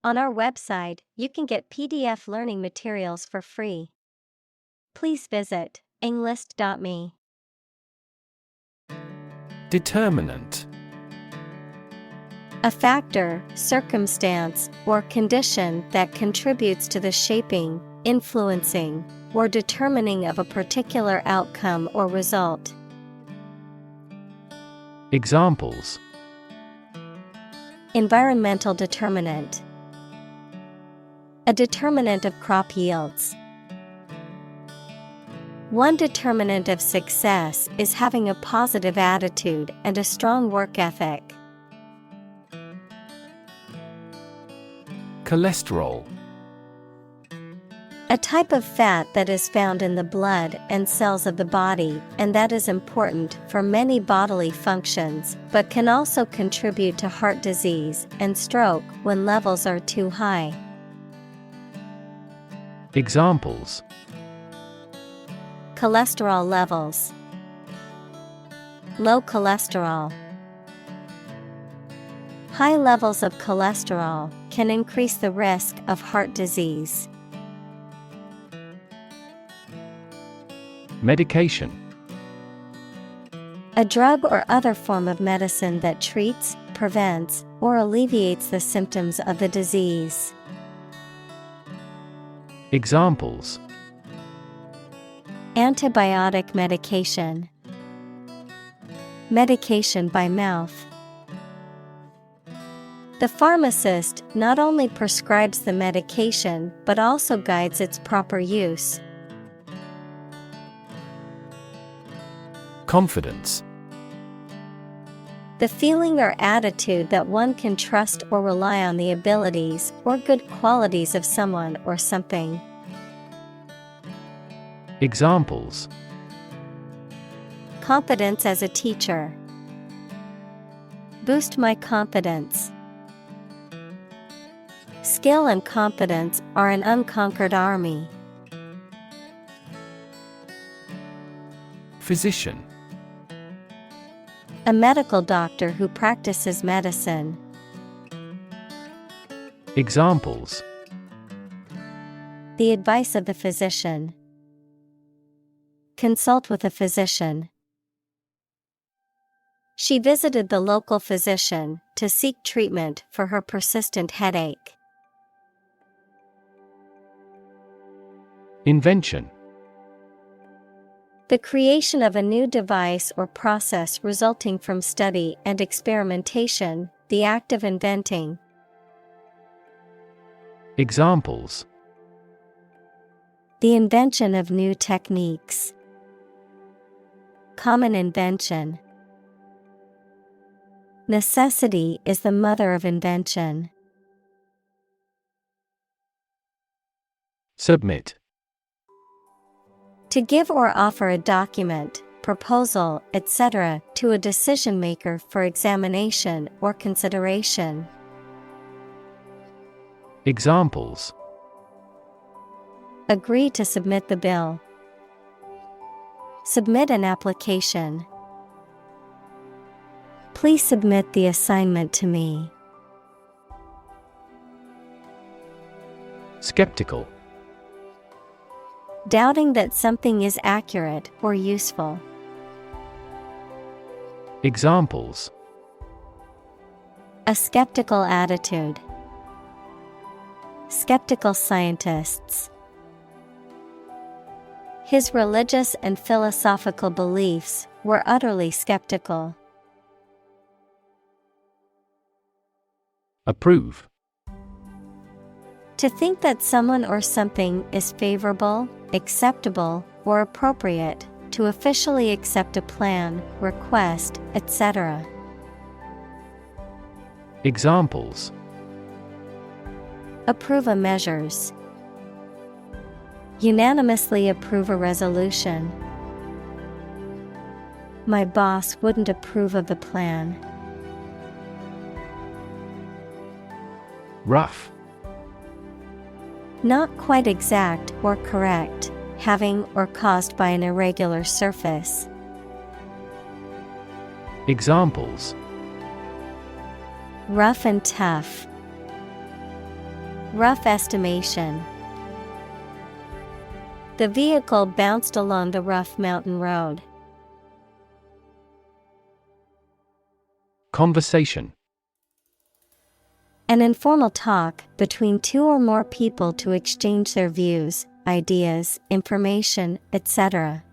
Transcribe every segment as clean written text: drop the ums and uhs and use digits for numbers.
On our website, you can get PDF learning materials for free. Please visit englist.me. Determinant. A factor, circumstance, or condition that contributes to the shaping, influencing, or determining of a particular outcome or result. Examples: Environmental determinant. A determinant of crop yields. One determinant of success is having a positive attitude and a strong work ethic. Cholesterol. A type of fat that is found in the blood and cells of the body and that is important for many bodily functions, but can also contribute to heart disease and stroke when levels are too high. Examples: Cholesterol levels. Low cholesterol. High levels of cholesterol can increase the risk of heart disease. Medication. A drug or other form of medicine that treats, prevents, or alleviates the symptoms of the disease. Examples: Antibiotic medication. Medication by mouth. The pharmacist not only prescribes the medication but also guides its proper use. Confidence. The feeling or attitude that one can trust or rely on the abilities or good qualities of someone or something. Examples: Confidence as a teacher. Boost my confidence. Skill and confidence are an unconquered army. Physician. A medical doctor who practices medicine. Examples: The advice of the physician. Consult with a physician. She visited the local physician to seek treatment for her persistent headache. Invention. The creation of a new device or process resulting from study and experimentation, the act of inventing. Examples: The invention of new techniques. Common invention. Necessity is the mother of invention. Submit. To give or offer a document, proposal, etc. to a decision maker for examination or consideration. Examples: Agree to submit the bill. Submit an application. Please submit the assignment to me. Skeptical. Doubting that something is accurate or useful. Examples: A skeptical attitude. Skeptical scientists. His religious and philosophical beliefs were utterly skeptical. Approve. To think that someone or something is favorable, acceptable, or appropriate, to officially accept a plan, request, etc. Examples: Approve a measures. Unanimously approve a resolution. My boss wouldn't approve of the plan. Rough. Not quite exact or correct, having or caused by an irregular surface. Examples: Rough and tough. Rough estimation. The vehicle bounced along the rough mountain road. Conversation. An informal talk between two or more people to exchange their views, ideas, information, etc.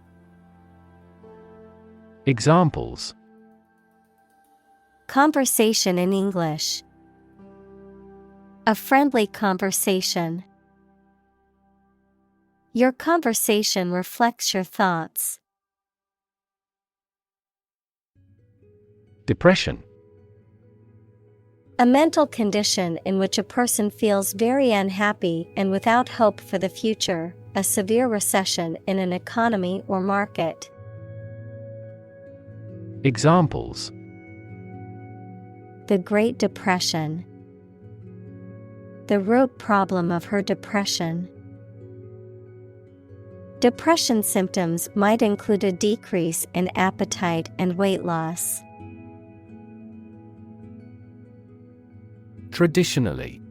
Examples. Conversation in English. A friendly conversation. Your conversation reflects your thoughts. Depression. A mental condition in which a person feels very unhappy and without hope for the future, a severe recession in an economy or market. Examples. The Great Depression. The root problem of her depression. Depression symptoms might include a decrease in appetite and weight loss. Traditionally.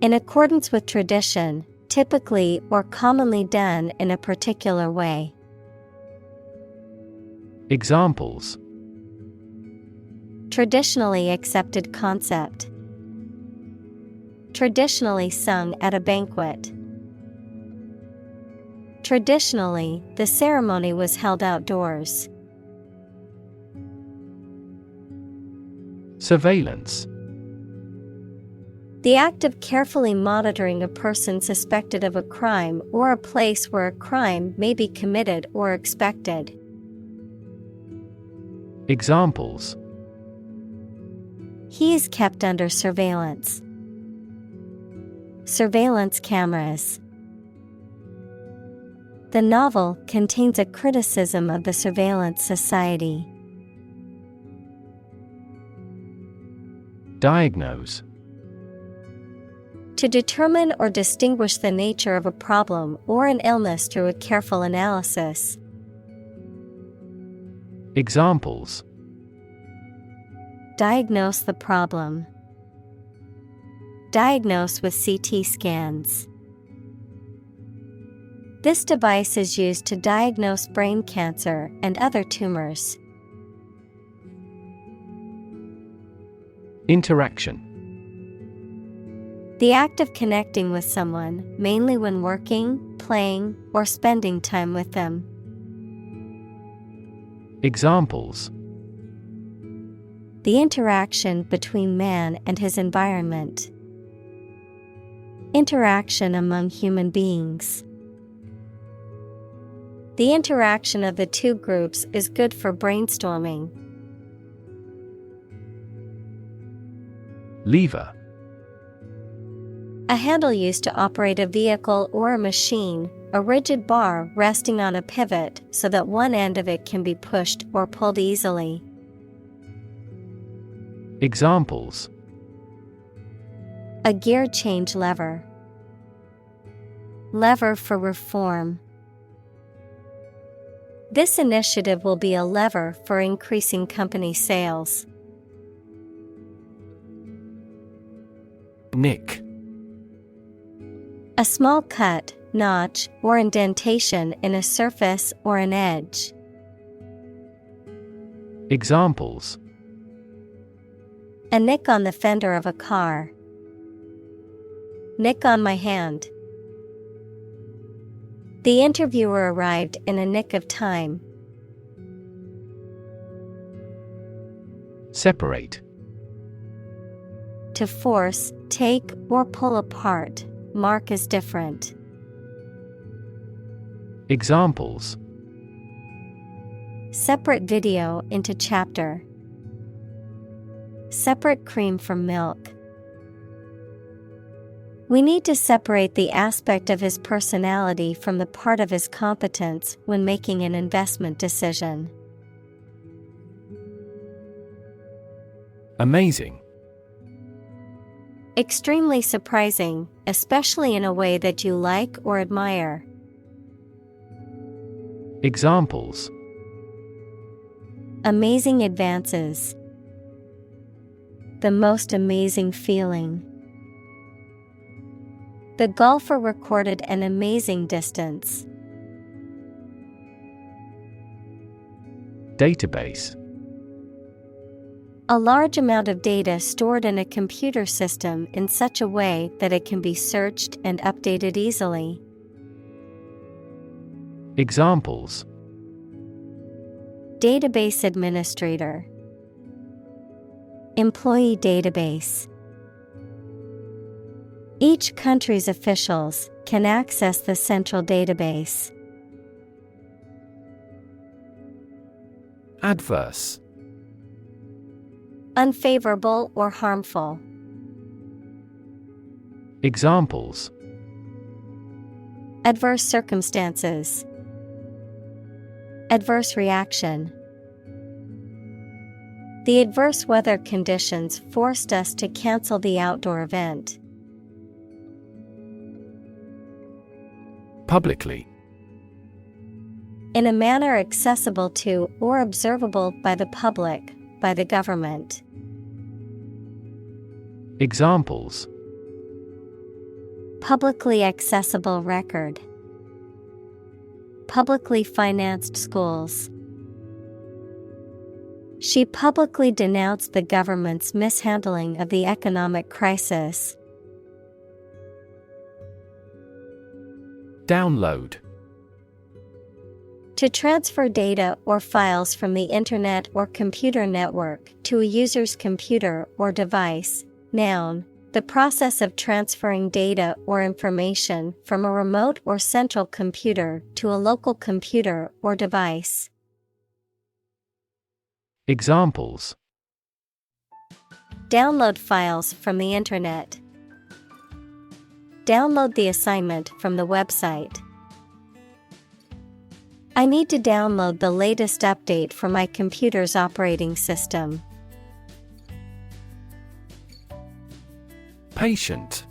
In accordance with tradition, typically or commonly done in a particular way. Examples. Traditionally accepted concept. Traditionally sung at a banquet. Traditionally, the ceremony was held outdoors. Surveillance. The act of carefully monitoring a person suspected of a crime or a place where a crime may be committed or expected. Examples. He is kept under surveillance. Surveillance cameras. The novel contains a criticism of the surveillance society. Diagnose. To determine or distinguish the nature of a problem or an illness through a careful analysis. Examples. Diagnose the problem. Diagnose with CT scans. This device is used to diagnose brain cancer and other tumors. Interaction. The act of connecting with someone, mainly when working, playing, or spending time with them. Examples. The interaction between man and his environment. Interaction among human beings. The interaction of the two groups is good for brainstorming. Lever. A handle used to operate a vehicle or a machine, a rigid bar resting on a pivot so that one end of it can be pushed or pulled easily. Examples. A gear change lever. Lever for reform. This initiative will be a lever for increasing company sales. Nick. A small cut, notch, or indentation in a surface or an edge. Examples. A nick on the fender of a car. Nick on my hand. The interviewer arrived in a nick of time. Separate. To force, take, or pull apart. Mark is different. Examples. Separate video into chapter. Separate cream from milk. We need to separate the aspect of his personality from the part of his competence when making an investment decision. Amazing. Extremely surprising, especially in a way that you like or admire. Examples. Amazing advances. The most amazing feeling. The golfer recorded an amazing distance. Database. A large amount of data stored in a computer system in such a way that it can be searched and updated easily. Examples: Database administrator, employee database. Each country's officials can access the central database. Adverse. Unfavorable or harmful. Examples: Adverse circumstances. Adverse reaction. The adverse weather conditions forced us to cancel the outdoor event. Publicly. In a manner accessible to or observable by the public, by the government. Examples: Publicly accessible record. Publicly financed schools. She publicly denounced the government's mishandling of the economic crisis. Download. To transfer data or files from the Internet or computer network to a user's computer or device. Noun, the process of transferring data or information from a remote or central computer to a local computer or device. Examples: Download files from the Internet. Download the assignment from the website. I need to download the latest update for my computer's operating system. Patient.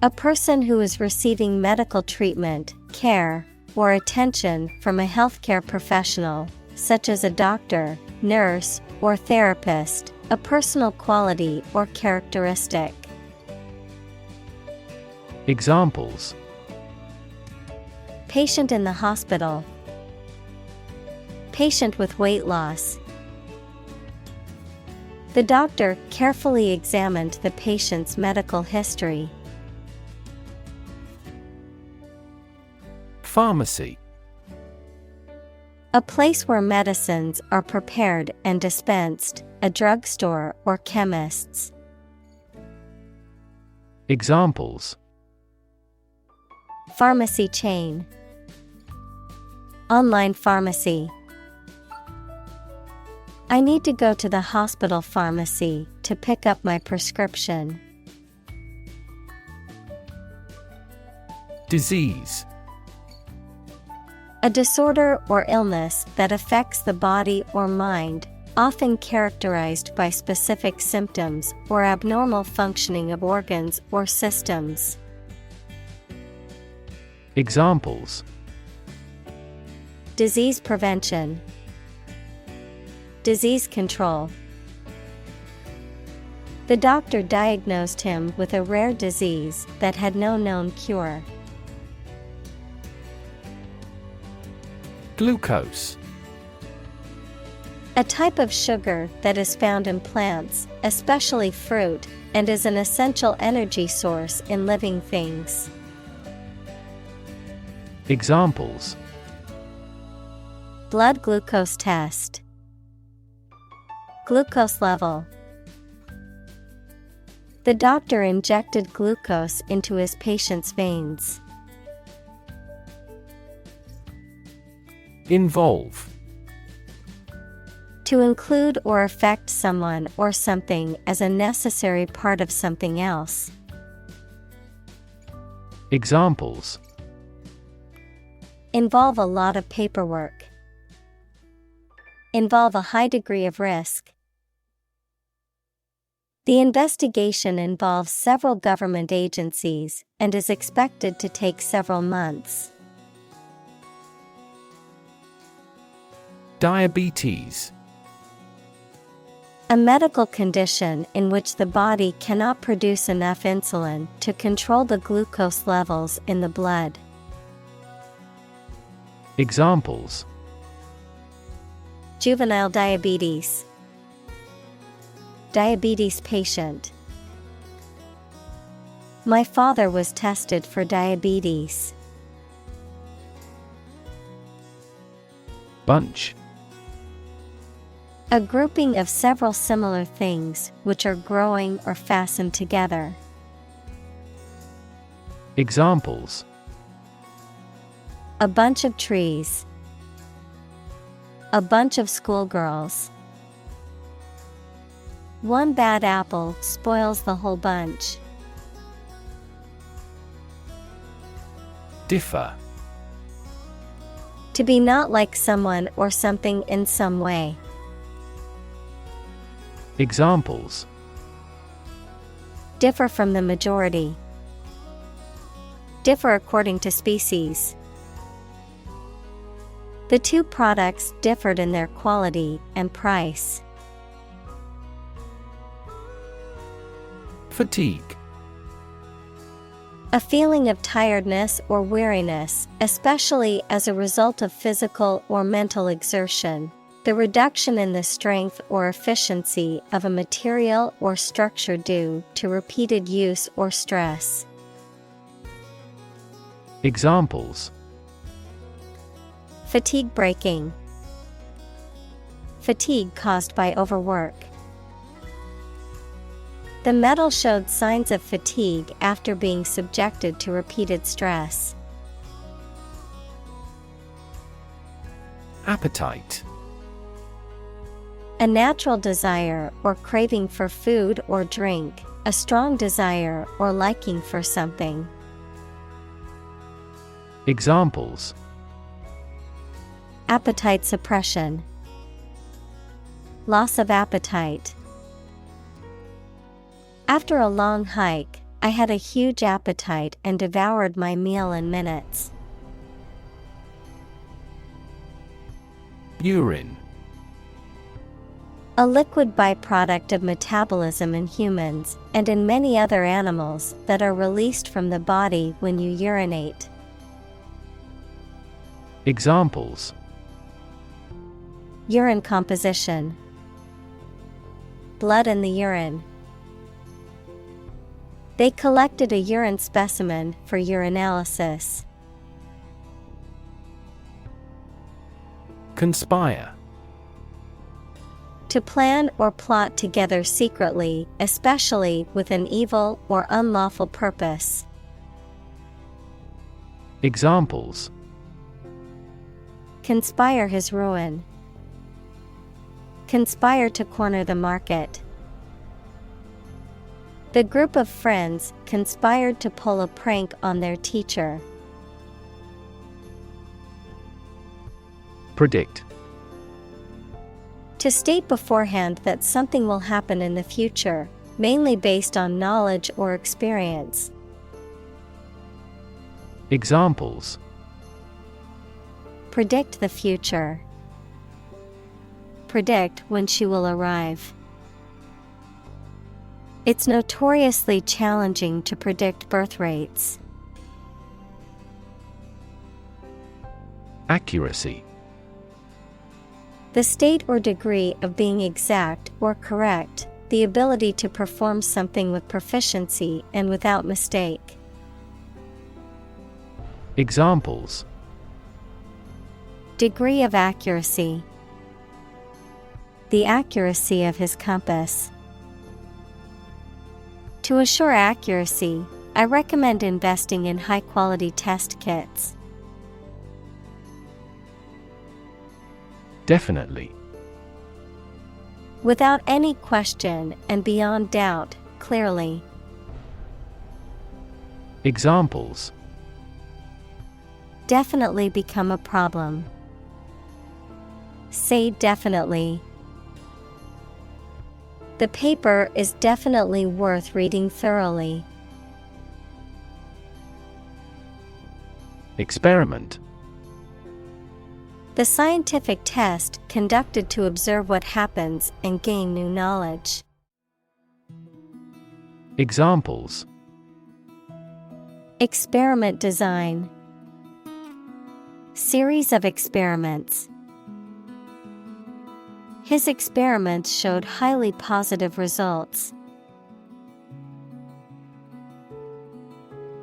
A person who is receiving medical treatment, care, or attention from a healthcare professional, such as a doctor, nurse, or therapist, a personal quality or characteristic. Examples: Patient in the hospital. Patient with weight loss. The doctor carefully examined the patient's medical history. Pharmacy. A place where medicines are prepared and dispensed, a drugstore or chemist's. Examples: Pharmacy chain. Online pharmacy. I need to go to the hospital pharmacy to pick up my prescription. Disease. A disorder or illness that affects the body or mind, often characterized by specific symptoms or abnormal functioning of organs or systems. Examples: Disease prevention. Disease control. The doctor diagnosed him with a rare disease that had no known cure. Glucose. A type of sugar that is found in plants, especially fruit, and is an essential energy source in living things. Examples: Blood glucose test. Glucose level. The doctor injected glucose into his patient's veins. Involve. To include or affect someone or something as a necessary part of something else. Examples: Involve a lot of paperwork. Involve a high degree of risk. The investigation involves several government agencies and is expected to take several months. Diabetes. A medical condition in which the body cannot produce enough insulin to control the glucose levels in the blood. Examples: Juvenile diabetes. Diabetes patient. My father was tested for diabetes. Bunch. A grouping of several similar things which are growing or fastened together. Examples: A bunch of trees. A bunch of schoolgirls. One bad apple spoils the whole bunch. Differ. To be not like someone or something in some way. Examples: Differ from the majority. Differ according to species. The two products differed in their quality and price. Fatigue. A feeling of tiredness or weariness, especially as a result of physical or mental exertion. The reduction in the strength or efficiency of a material or structure due to repeated use or stress. Examples: Fatigue breaking. Fatigue caused by overwork. The metal showed signs of fatigue after being subjected to repeated stress. Appetite. A natural desire or craving for food or drink, a strong desire or liking for something. Examples: Appetite suppression. Loss of appetite. After a long hike, I had a huge appetite and devoured my meal in minutes. Urine. A liquid byproduct of metabolism in humans and in many other animals that are released from the body when you urinate. Examples: Urine composition. Blood in the urine. They collected a urine specimen for urinalysis. Conspire. To plan or plot together secretly, especially with an evil or unlawful purpose. Examples: Conspire his ruin. Conspire to corner the market. The group of friends conspired to pull a prank on their teacher. Predict. To state beforehand that something will happen in the future, mainly based on knowledge or experience. Examples: Predict the future. Predict when she will arrive. It's notoriously challenging to predict birth rates. Accuracy. The state or degree of being exact or correct, the ability to perform something with proficiency and without mistake. Examples: Degree of accuracy. The accuracy of his compass. To assure accuracy, I recommend investing in high-quality test kits. Definitely. Without any question and beyond doubt, clearly. Examples: Definitely become a problem. Say definitely. The paper is definitely worth reading thoroughly. Experiment. The scientific test conducted to observe what happens and gain new knowledge. Examples: Experiment design. Series of experiments. His experiments showed highly positive results.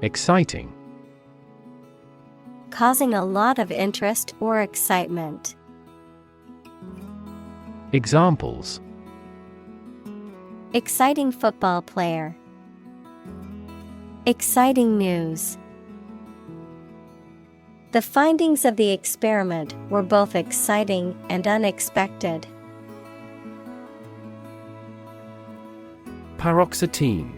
Exciting. Causing a lot of interest or excitement. Examples: Exciting football player. Exciting news. The findings of the experiment were both exciting and unexpected. Paroxetine.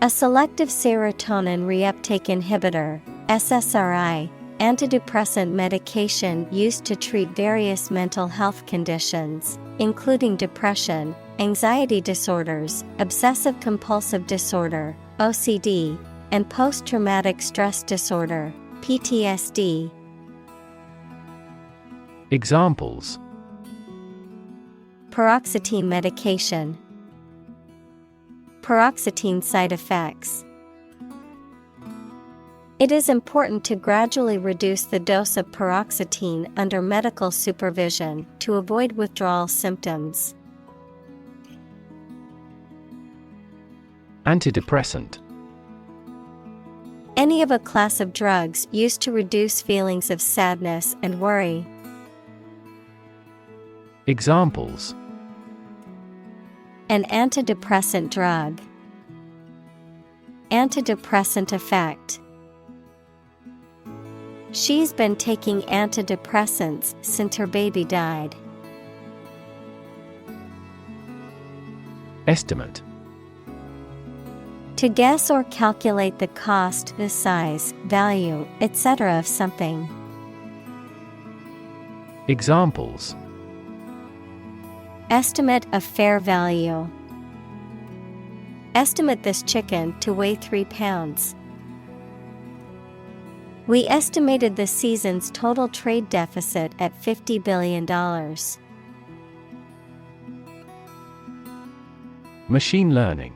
A selective serotonin reuptake inhibitor, SSRI, antidepressant medication used to treat various mental health conditions, including depression, anxiety disorders, obsessive-compulsive disorder, OCD, and post-traumatic stress disorder, PTSD. Examples: Paroxetine medication. Paroxetine side effects. It is important to gradually reduce the dose of paroxetine under medical supervision to avoid withdrawal symptoms. Antidepressant. Any of a class of drugs used to reduce feelings of sadness and worry. Examples: An antidepressant drug. Antidepressant effect. She's been taking antidepressants since her baby died. Estimate. To guess or calculate the cost, the size, value, etc. of something. Examples: Estimate of fair value. Estimate this chicken to weigh 3 pounds. We estimated the season's total trade deficit at $50 billion. Machine learning.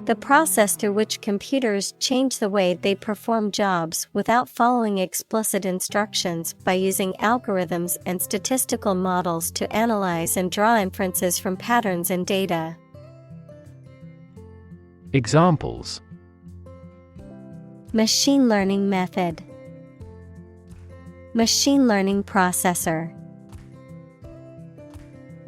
The process through which computers change the way they perform jobs without following explicit instructions by using algorithms and statistical models to analyze and draw inferences from patterns in data. Examples: Machine learning method. Machine learning processor.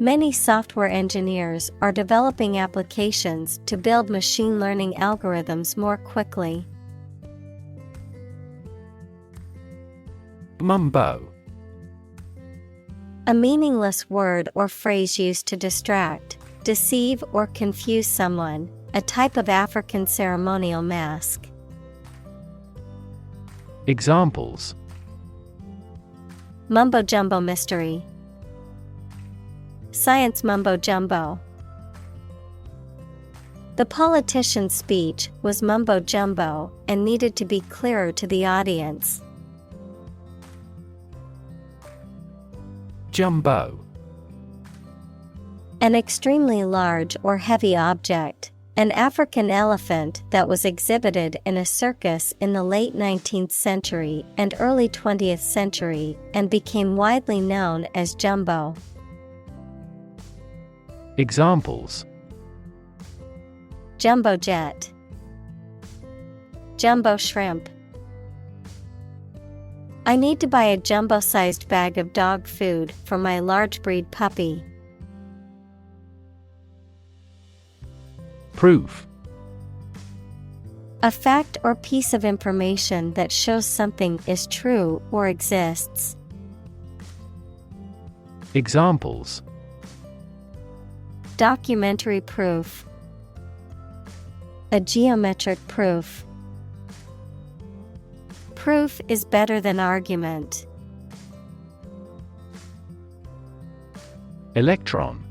Many software engineers are developing applications to build machine learning algorithms more quickly. Mumbo. A meaningless word or phrase used to distract, deceive, or confuse someone, a type of African ceremonial mask. Examples: Mumbo-jumbo mystery. Science mumbo-jumbo. The politician's speech was mumbo-jumbo and needed to be clearer to the audience. Jumbo. An extremely large or heavy object. An African elephant that was exhibited in a circus in the late 19th century and early 20th century and became widely known as Jumbo. Examples: Jumbo jet. Jumbo shrimp. I need to buy a jumbo-sized bag of dog food for my large breed puppy. Proof. A fact or piece of information that shows something is true or exists. Examples: Documentary proof. A geometric proof. Proof is better than argument. Electron.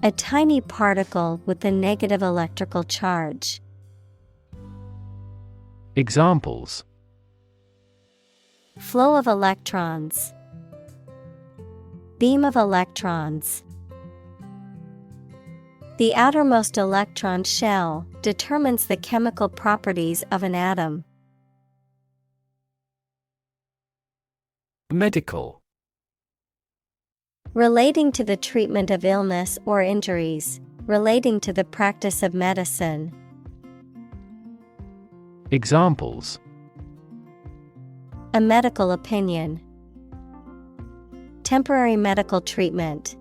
A tiny particle with a negative electrical charge. Examples: Flow of electrons. Beam of electrons. The outermost electron shell determines the chemical properties of an atom. Medical. Relating to the treatment of illness or injuries, relating to the practice of medicine. Examples: A medical opinion. Temporary medical treatment.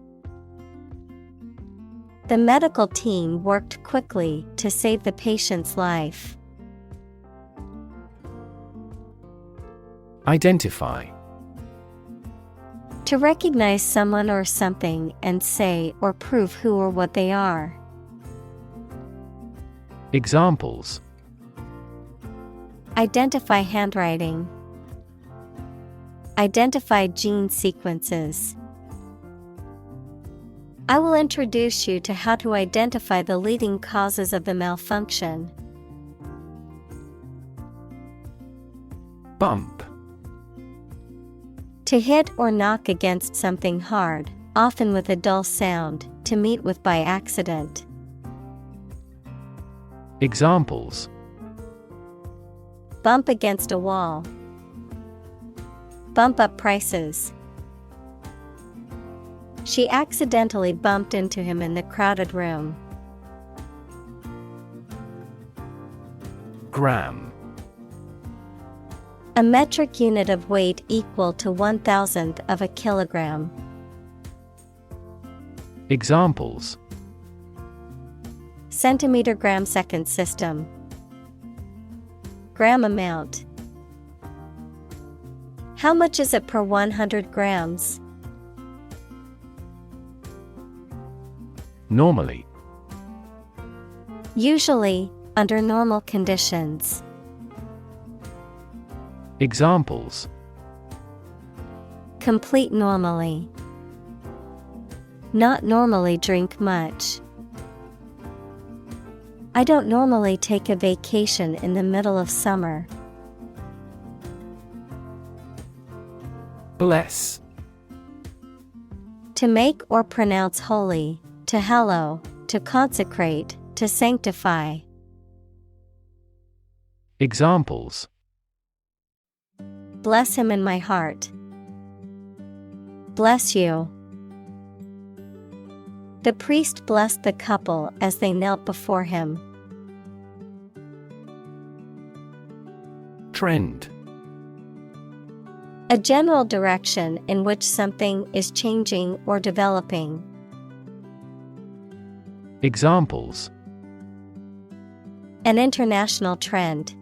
The medical team worked quickly to save the patient's life. Identify. To recognize someone or something and say or prove who or what they are. Examples: Identify handwriting. Identify gene sequences. I will introduce you to how to identify the leading causes of the malfunction. Bump. To hit or knock against something hard, often with a dull sound, to meet with by accident. Examples: Bump against a wall. Bump up prices. She accidentally bumped into him in the crowded room. Gram. A metric unit of weight equal to 1/1000th of a kilogram. Examples: Centimeter gram second system. Gram amount. How much is it per 100 grams? Normally. Usually, under normal conditions. Examples: Complete normally. Not normally drink much. I don't normally take a vacation in the middle of summer. Bless. To make or pronounce holy, to hallow, to consecrate, to sanctify. Examples: Bless him in my heart. Bless you. The priest blessed the couple as they knelt before him. Trend. A general direction in which something is changing or developing. Examples: An international trend.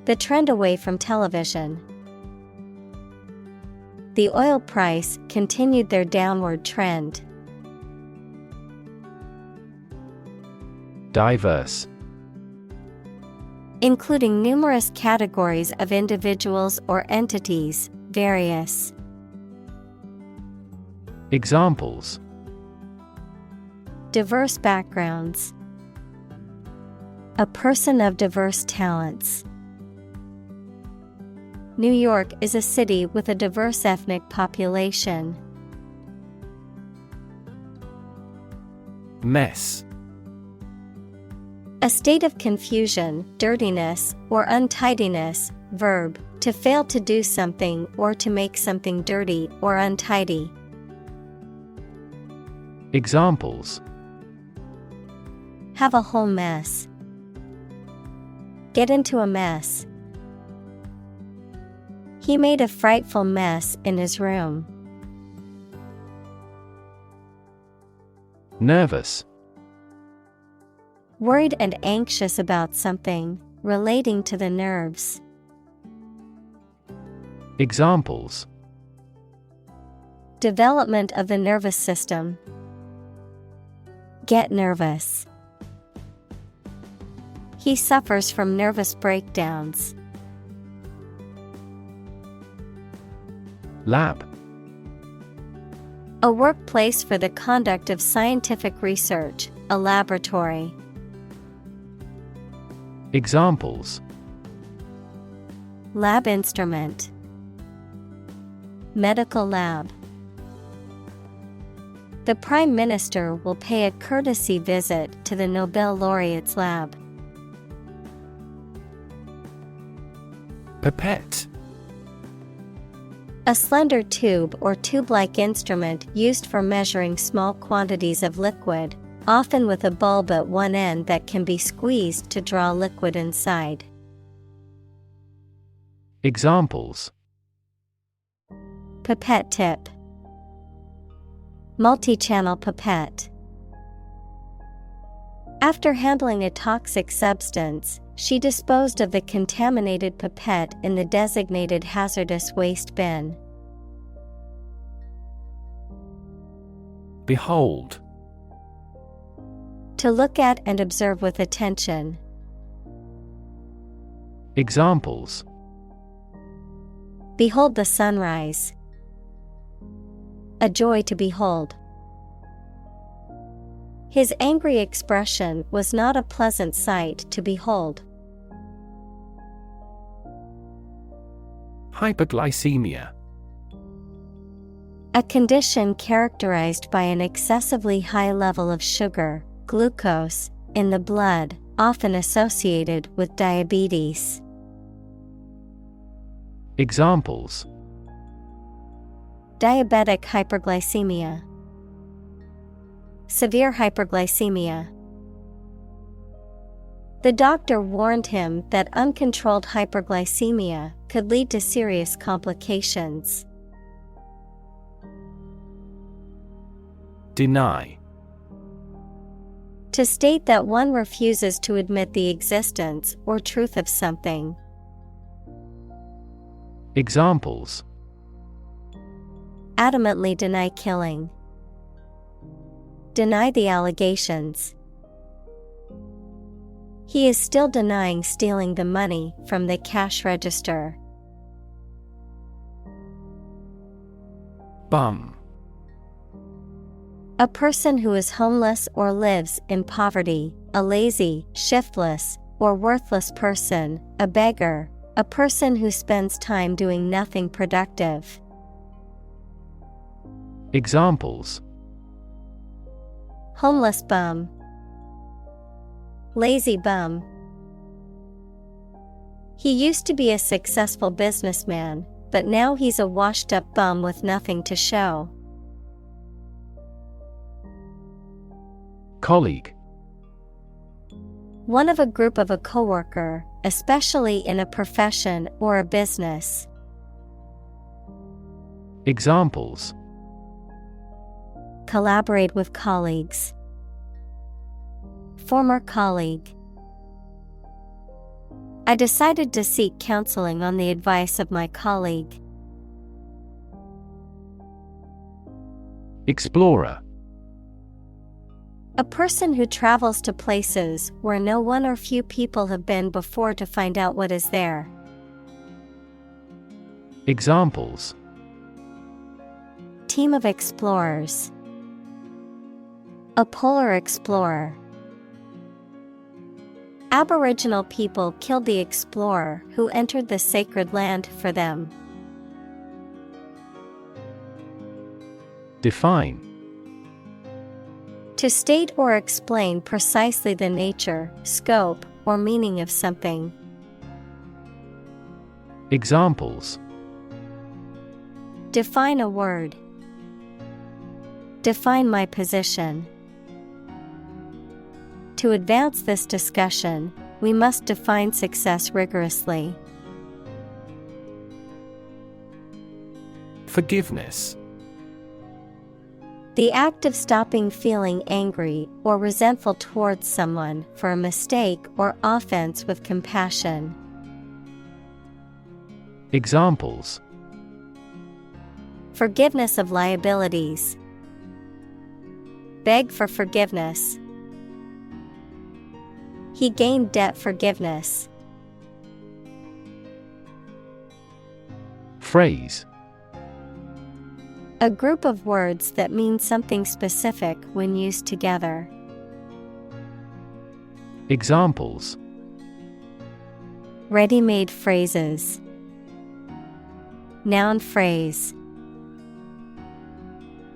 The trend away from television. The oil price continued their downward trend. Diverse. Including numerous categories of individuals or entities, various. Examples: Diverse backgrounds. A person of diverse talents. New York is a city with a diverse ethnic population. Mess. A state of confusion, dirtiness, or untidiness. Verb, to fail to do something or to make something dirty or untidy. Examples: Have a whole mess. Get into a mess. He made a frightful mess in his room. Nervous. Worried and anxious about something, relating to the nerves. Examples: Development of the nervous system. Get nervous. He suffers from nervous breakdowns. Lab. A workplace for the conduct of scientific research, a laboratory. Examples: Lab instrument. Medical lab. The Prime Minister will pay a courtesy visit to the Nobel laureate's lab. Pipette. A slender tube or tube-like instrument used for measuring small quantities of liquid, often with a bulb at one end that can be squeezed to draw liquid inside. Examples: Pipette tip. Multi-channel pipette. After handling a toxic substance, she disposed of the contaminated pipette in the designated hazardous waste bin. Behold. To look at and observe with attention. Examples: Behold the sunrise. A joy to behold. His angry expression was not a pleasant sight to behold. Hyperglycemia. A condition characterized by an excessively high level of sugar, glucose, in the blood, often associated with diabetes. Examples: Diabetic hyperglycemia. Severe hyperglycemia. The doctor warned him that uncontrolled hyperglycemia could lead to serious complications. Deny. To state that one refuses to admit the existence or truth of something. Examples: Adamantly deny killing. Deny the allegations. He is still denying stealing the money from the cash register. Bum. A person who is homeless or lives in poverty, a lazy, shiftless, or worthless person, a beggar, a person who spends time doing nothing productive. Examples: Homeless bum. Lazy bum. He used to be a successful businessman, but now he's a washed-up bum with nothing to show. Colleague. One of a group of a coworker, especially in a profession or a business. Examples: Collaborate with colleagues. Former colleague. I decided to seek counseling on the advice of my colleague. Explorer. A person who travels to places where no one or few people have been before to find out what is there. Examples: Team of explorers. A polar explorer. Aboriginal people killed the explorer who entered the sacred land for them. Define. To state or explain precisely the nature, scope, or meaning of something. Examples: Define a word. Define my position. To advance this discussion, we must define success rigorously. Forgiveness. The act of stopping feeling angry or resentful towards someone for a mistake or offense with compassion. Examples: Forgiveness of liabilities. Beg for forgiveness. He gained debt forgiveness. Phrase. A group of words that mean something specific when used together. Examples: Ready-made phrases. Noun phrase.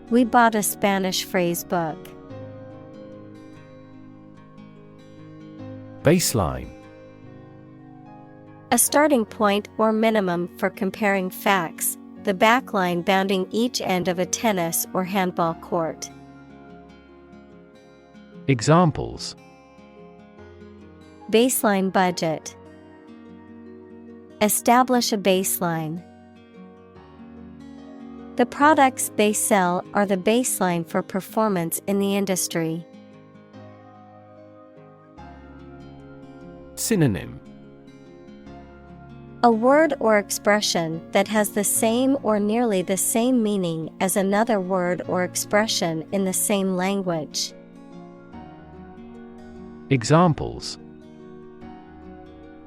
We bought a Spanish phrase book. Baseline. A starting point or minimum for comparing facts, the backline bounding each end of a tennis or handball court. Examples. Baseline budget. Establish a baseline. The products they sell are the baseline for performance in the industry. Synonym. A word or expression that has the same or nearly the same meaning as another word or expression in the same language. Examples.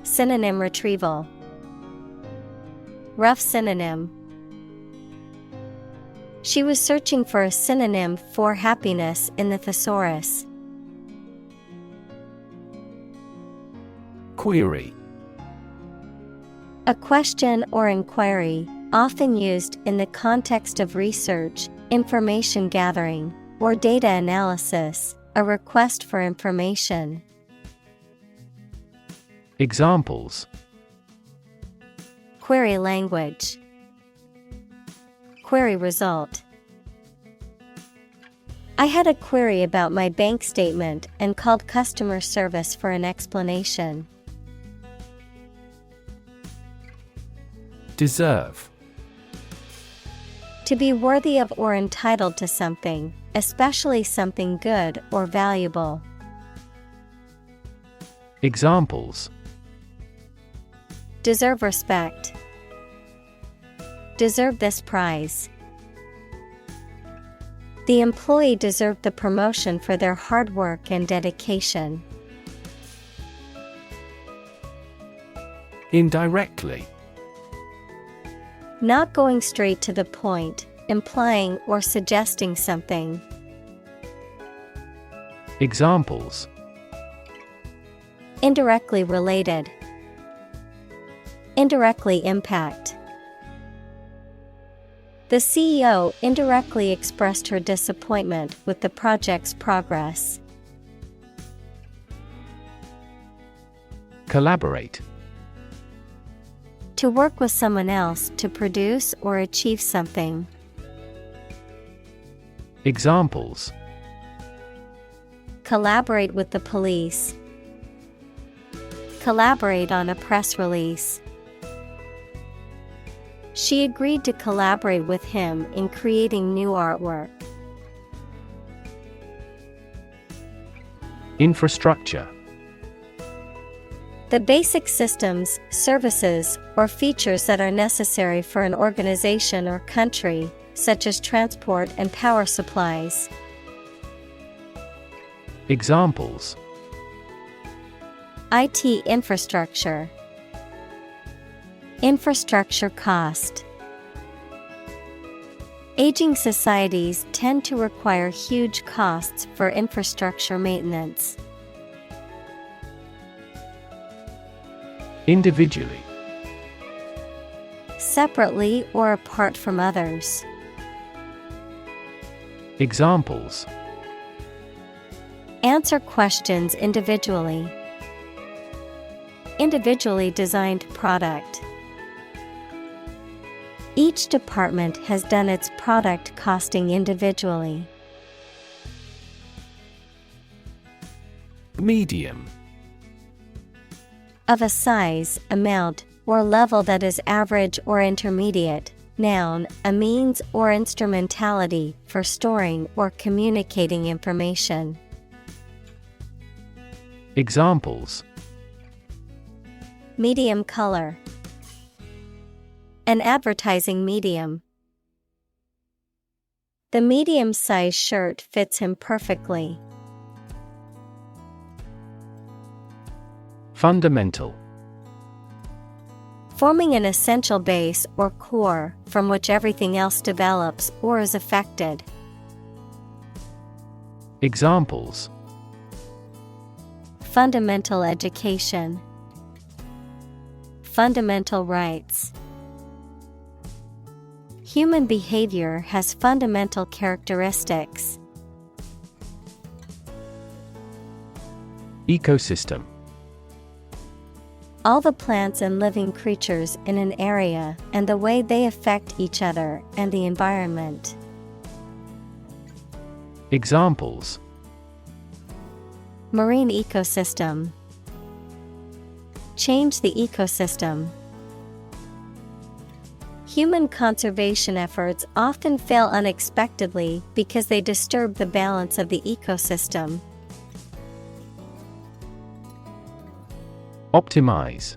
Synonym retrieval. Rough synonym. She was searching for a synonym for happiness in the thesaurus. Query. A question or inquiry, often used in the context of research, information gathering, or data analysis, a request for information. Examples. Query language. Query result. I had a query about my bank statement and called customer service for an explanation. Deserve. To be worthy of or entitled to something, especially something good or valuable. Examples. Deserve respect. Deserve this prize. The employee deserved the promotion for their hard work and dedication. Indirectly. Not going straight to the point, implying or suggesting something. Examples. Indirectly related. Indirectly impact. The CEO indirectly expressed her disappointment with the project's progress. Collaborate. To work with someone else to produce or achieve something. Examples. Collaborate with the police. Collaborate on a press release. She agreed to collaborate with him in creating new artwork. Infrastructure. The basic systems, services, or features that are necessary for an organization or country, such as transport and power supplies. Examples. IT infrastructure. Infrastructure cost. Aging societies tend to require huge costs for infrastructure maintenance. Individually. Separately or apart from others. Examples. Answer questions individually. Individually designed product. Each department has done its product costing individually. Medium. Of a size, amount, or level that is average or intermediate. Noun, a means or instrumentality for storing or communicating information. Examples. Medium color. An advertising medium. The medium-sized shirt fits him perfectly. Fundamental. Forming an essential base or core from which everything else develops or is affected. Examples. Fundamental education. Fundamental rights. Human behavior has fundamental characteristics. Ecosystem. All the plants and living creatures in an area and the way they affect each other and the environment. Examples: Marine ecosystem. Change the ecosystem. Human conservation efforts often fail unexpectedly because they disturb the balance of the ecosystem. Optimize.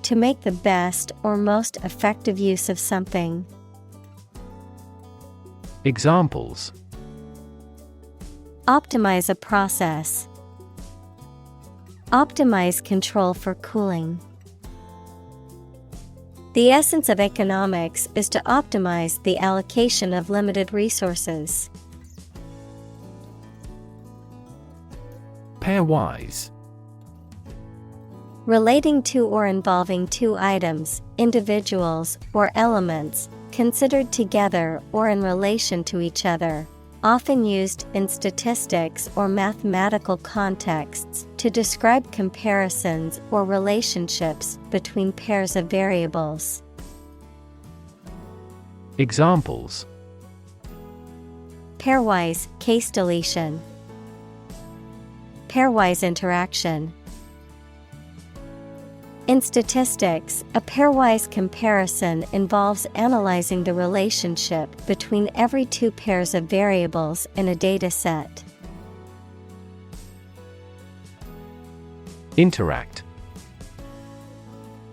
To make the best or most effective use of something. Examples: Optimize a process. Optimize control for cooling. The essence of economics is to optimize the allocation of limited resources. Pairwise. Relating to or involving two items, individuals, or elements, considered together or in relation to each other, often used in statistics or mathematical contexts to describe comparisons or relationships between pairs of variables. Examples: Pairwise case deletion. Pairwise interaction. In statistics, a pairwise comparison involves analyzing the relationship between every two pairs of variables in a data set. Interact.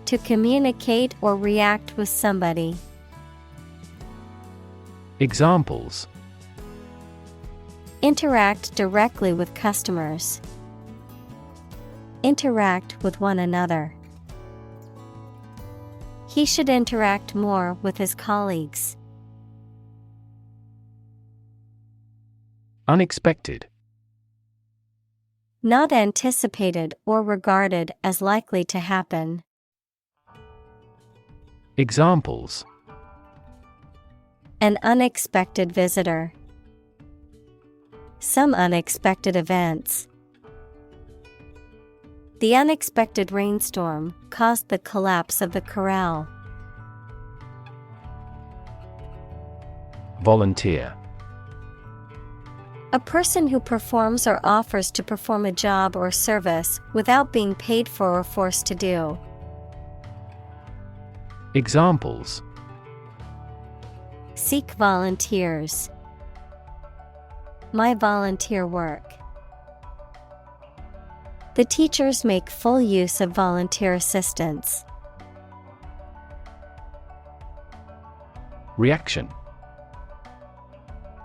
To communicate or react with somebody. Examples: Interact directly with customers. Interact with one another. He should interact more with his colleagues. Unexpected. Not anticipated or regarded as likely to happen. Examples: An unexpected visitor. Some unexpected events. The unexpected rainstorm caused the collapse of the corral. Volunteer. A person who performs or offers to perform a job or service without being paid for or forced to do. Examples: Seek volunteers. My volunteer work. The teachers make full use of volunteer assistance. Reaction.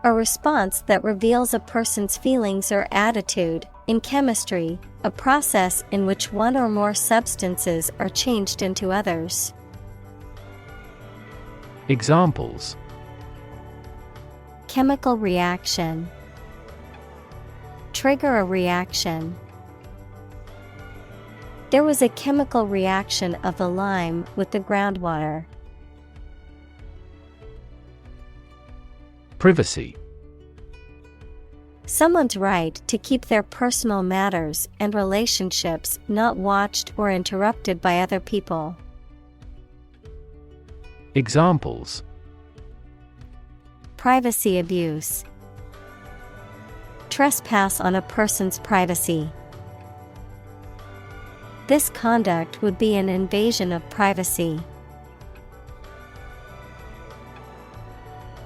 A response that reveals a person's feelings or attitude. In chemistry, a process in which one or more substances are changed into others. Examples: Chemical reaction. Trigger a reaction. There was a chemical reaction of the lime with the groundwater. Privacy. Someone's right to keep their personal matters and relationships not watched or interrupted by other people. Examples: Privacy abuse. Trespass on a person's privacy. This conduct would be an invasion of privacy.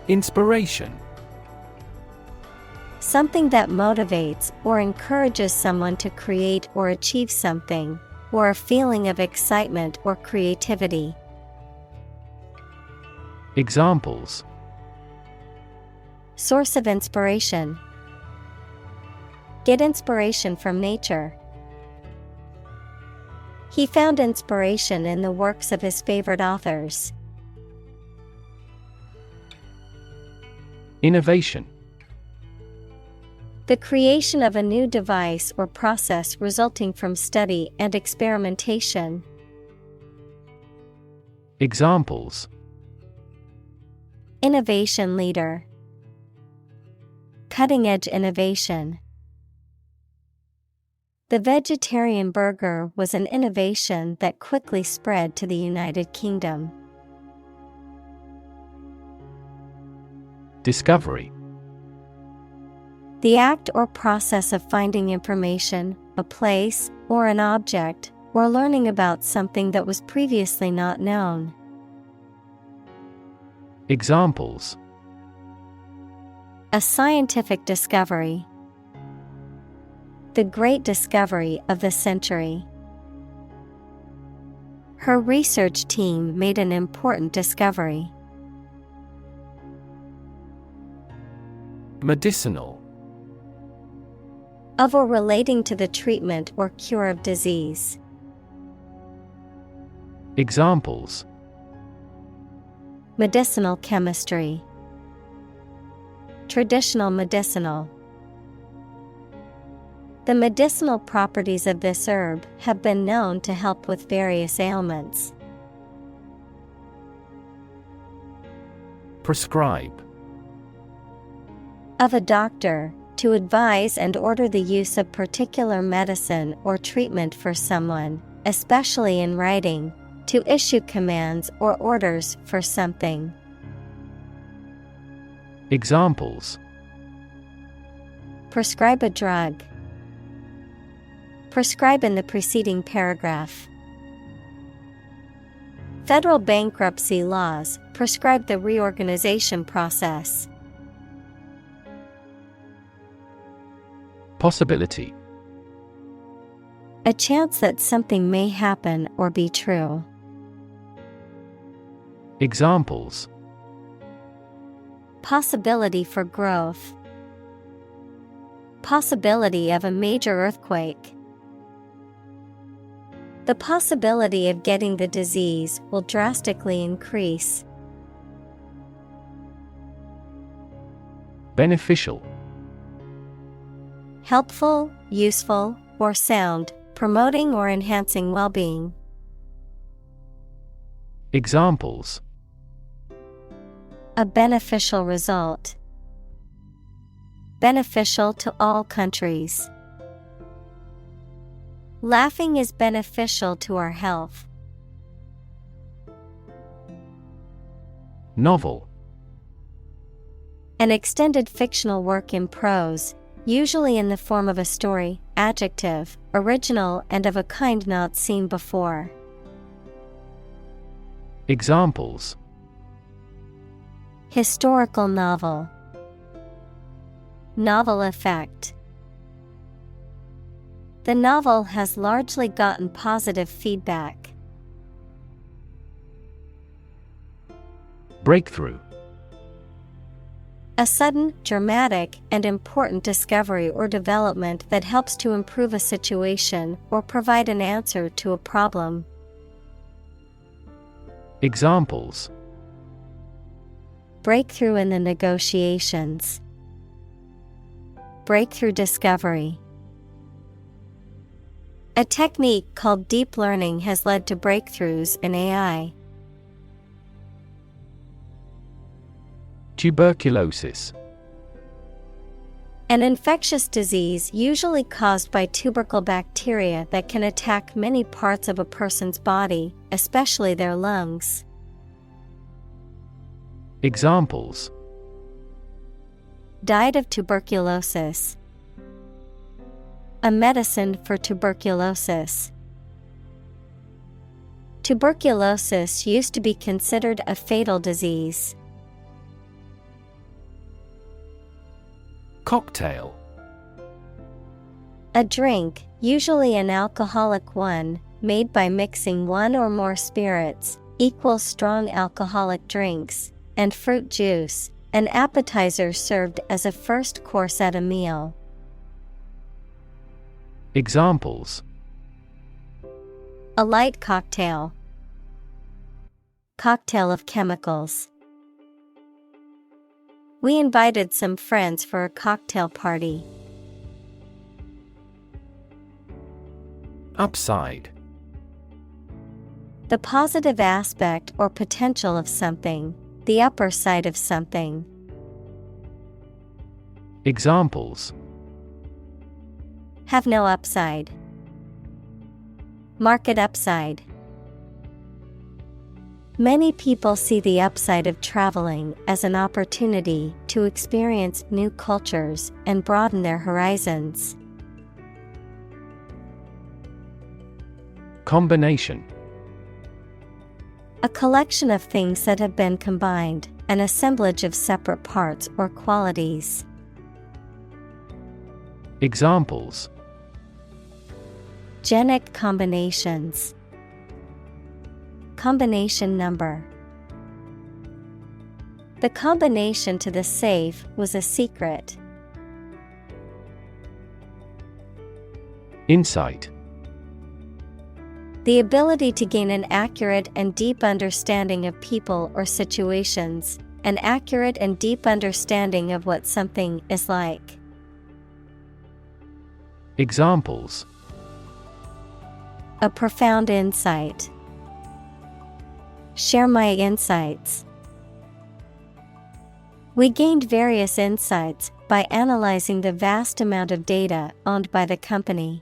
Inspiration. Something that motivates or encourages someone to create or achieve something, or a feeling of excitement or creativity. Examples: Source of inspiration. Get inspiration from nature. He found inspiration in the works of his favorite authors. Innovation. The creation of a new device or process resulting from study and experimentation. Examples: Innovation leader. Cutting-edge innovation. The vegetarian burger was an innovation that quickly spread to the United Kingdom. Discovery. The act or process of finding information, a place, or an object, or learning about something that was previously not known. Examples. A scientific discovery. The great discovery of the century. Her research team made an important discovery. Medicinal. Of or relating to the treatment or cure of disease. Examples. Medicinal chemistry. Traditional medicinal. The medicinal properties of this herb have been known to help with various ailments. Prescribe. Of a doctor, to advise and order the use of particular medicine or treatment for someone, especially in writing, to issue commands or orders for something. Examples. Prescribe a drug. Prescribe in the preceding paragraph. Federal bankruptcy laws prescribe the reorganization process. Possibility. A chance that something may happen or be true. Examples. Possibility for growth. Possibility of a major earthquake. The possibility of getting the disease will drastically increase. Beneficial. Helpful, useful, or sound, promoting or enhancing well-being. Examples. A beneficial result. Beneficial to all countries. Laughing is beneficial to our health. Novel. An extended fictional work in prose, usually in the form of a story, adjective, original and of a kind not seen before. Examples. Historical novel. Novel effect. The novel has largely gotten positive feedback. Breakthrough. A sudden, dramatic, and important discovery or development that helps to improve a situation or provide an answer to a problem. Examples. Breakthrough in the negotiations. Breakthrough discovery. A technique called deep learning has led to breakthroughs in AI. Tuberculosis. An infectious disease usually caused by tubercle bacteria that can attack many parts of a person's body, especially their lungs. Examples. Died of tuberculosis. A medicine for tuberculosis. Tuberculosis used to be considered a fatal disease. Cocktail. A drink, usually an alcoholic one, made by mixing one or more spirits, equals strong alcoholic drinks, and fruit juice, an appetizer served as a first course at a meal. Examples. A light cocktail. Cocktail of chemicals. We invited some friends for a cocktail party. Upside. The positive aspect or potential of something, the upper side of something. Examples: Have no upside. Market upside. Many people see the upside of traveling as an opportunity to experience new cultures and broaden their horizons. Combination: A collection of things that have been combined, an assemblage of separate parts or qualities. Examples: Genic combinations. Combination number. The combination to the safe was a secret. Insight: The ability to gain an accurate and deep understanding of people or situations, an accurate and deep understanding of what something is like. Examples: A profound insight. Share my insights. We gained various insights by analyzing the vast amount of data owned by the company.